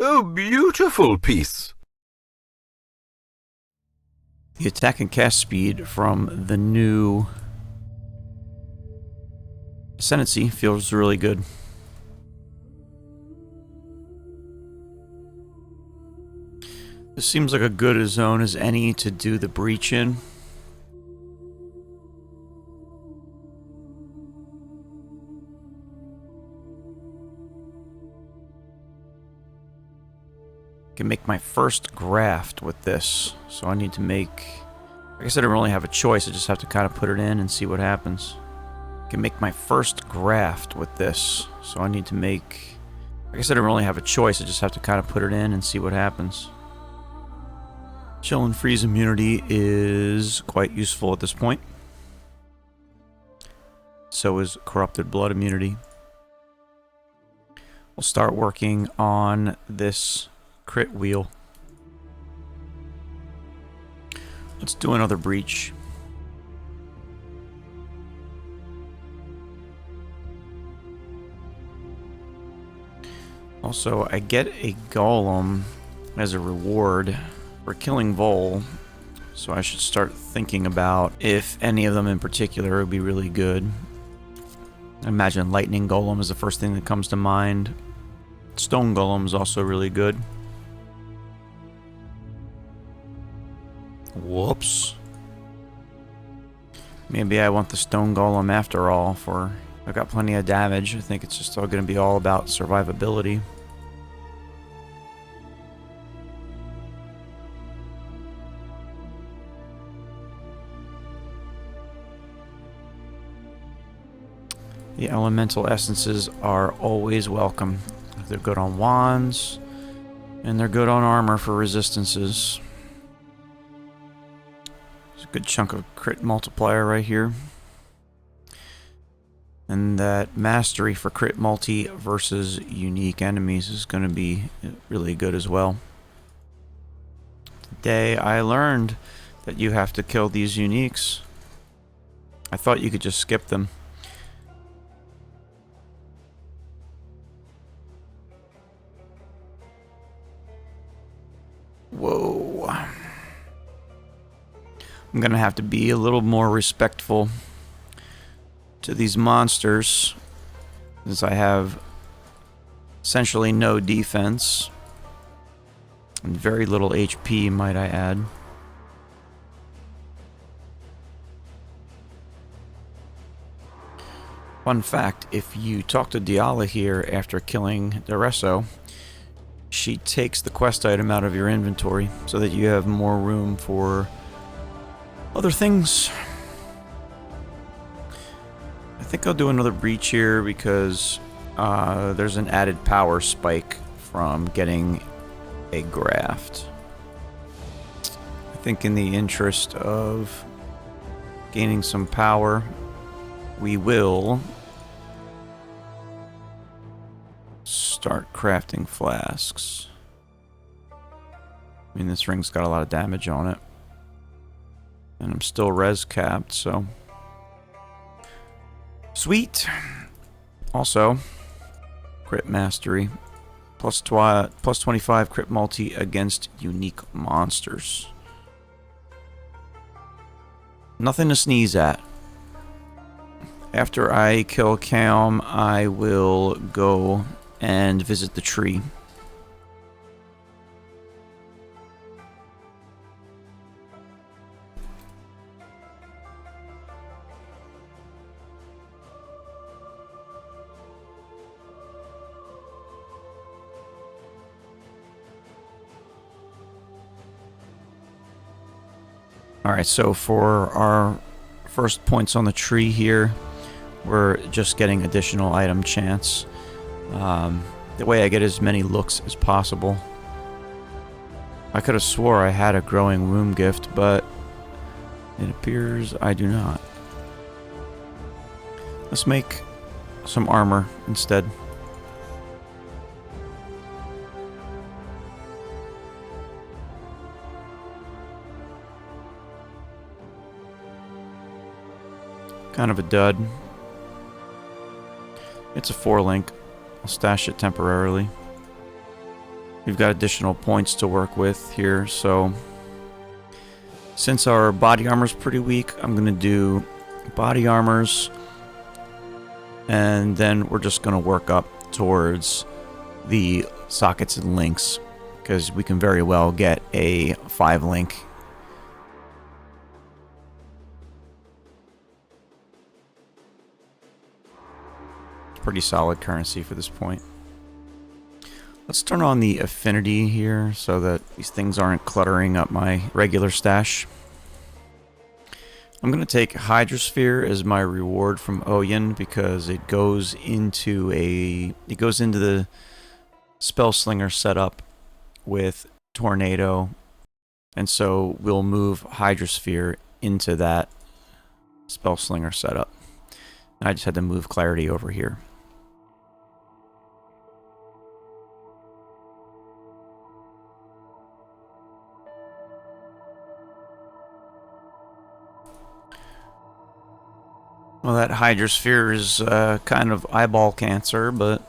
A beautiful piece. The attack and cast speed from the new Ascendancy feels really good. This seems like a good a zone as any to do the breach in. I can make my first graft with this, so I need to make... I guess I don't really have a choice, I just have to kind of put it in and see what happens. I can make my first graft with this, so I need to make... I guess I don't really have a choice, I just have to kind of put it in and see what happens. Chill and freeze immunity is quite useful at this point. So is corrupted blood immunity. We'll start working on this crit wheel. Let's do another breach. Also, I get a golem as a reward for killing Vol, so I should start thinking about if any of them in particular would be really good. I imagine lightning golem is the first thing that comes to mind. Stone golem is also really good. Whoops. Maybe I want the stone golem after all, for I've got plenty of damage. I think it's just all going to be all about survivability. The elemental essences are always welcome. They're good on wands, and they're good on armor for resistances. There's a good chunk of crit multiplier right here. And that mastery for crit multi versus unique enemies is going to be really good as well. Today I learned that you have to kill these uniques. I thought you could just skip them. Whoa. I'm gonna have to be a little more respectful to these monsters, as I have essentially no defense and very little HP, might I add. Fun fact, if you talk to Diala here after killing Deresso, she takes the quest item out of your inventory so that you have more room for other things. I think I'll do another breach here because there's an added power spike from getting a graft. I think in the interest of gaining some power, we will start crafting flasks. I mean, this ring's got a lot of damage on it. And I'm still res capped, so... Sweet! Also, crit mastery. Plus 25 crit multi against unique monsters. Nothing to sneeze at. After I kill Calm, I will go and visit the tree. Alright, so for our first points on the tree here, we're just getting additional item chance. The way I get as many looks as possible. I could have swore I had a growing womb gift, but it appears I do not. Let's make some armor instead. Kind of a dud. It's a 4 link. I'll stash it temporarily. we've got additional points to work with here, so since our body armor's pretty weak, I'm going to do body armors, and then we're just going to work up towards the sockets and links, because we can very well get a 5-link. Pretty solid currency for this point. Let's turn on the affinity here so that these things aren't cluttering up my regular stash. I'm going to take Hydrosphere as my reward from Oyen because it goes into the Spellslinger setup with Tornado, and so we'll move Hydrosphere into that Spellslinger setup. And I just had to move Clarity over here. Well, that Hydrosphere is kind of eyeball cancer, but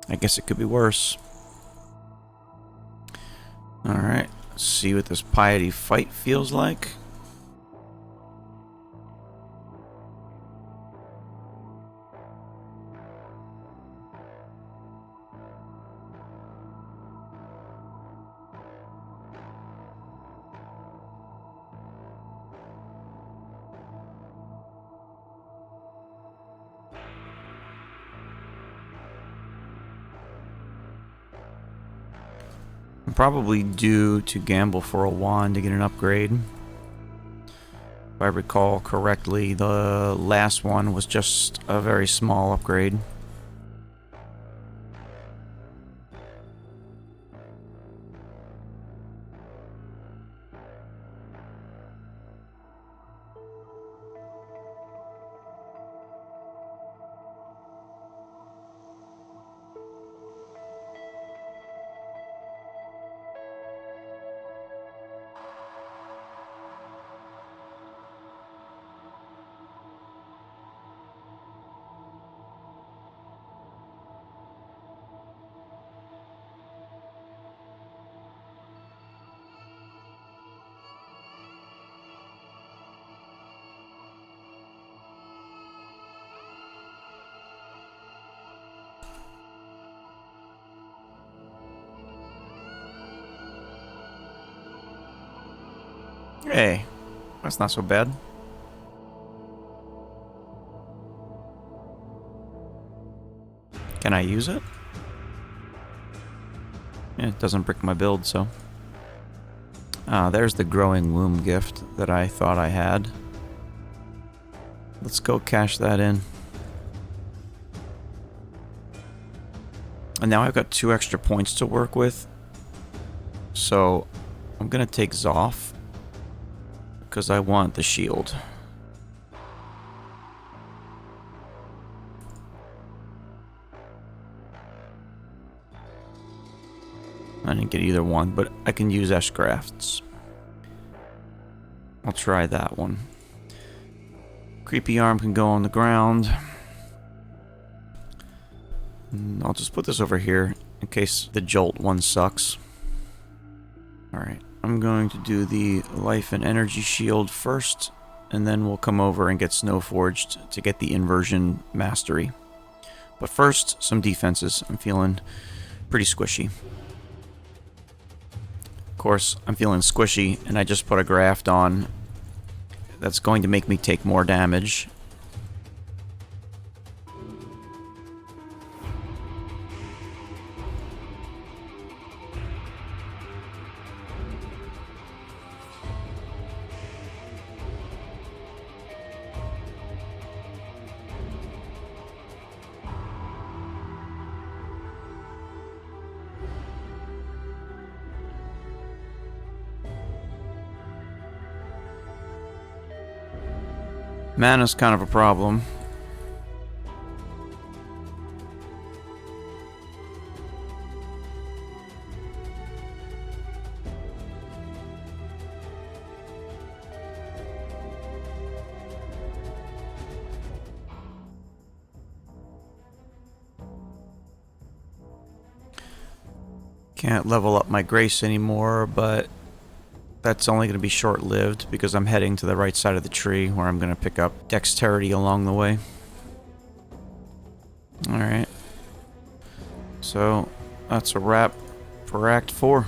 I guess it could be worse. Alright, let's see what this Piety fight feels like. I'm probably due to gamble for a wand to get an upgrade. If I recall correctly, the last one was just a very small upgrade. Hey, that's not so bad. Can I use it? Yeah, it doesn't brick my build, so. Ah, there's the growing womb gift that I thought I had. Let's go cash that in. And now I've got 2 extra points to work with. So I'm gonna take Zoff because I want the shield. I didn't get either one, but I can use Eshcrafts. I'll try that one. Creepy arm can go on the ground. And I'll just put this over here in case the jolt one sucks. Alright, I'm going to do the life and energy shield first, and then we'll come over and get Snowforged to get the inversion mastery. But first, some defenses. I'm feeling pretty squishy. Of course, I'm feeling squishy, and I just put a graft on that's going to make me take more damage. Mana's kind of a problem. Can't level up my grace anymore, but that's only going to be short-lived because I'm heading to the right side of the tree where I'm going to pick up dexterity along the way. Alright. So, that's a wrap for Act 4.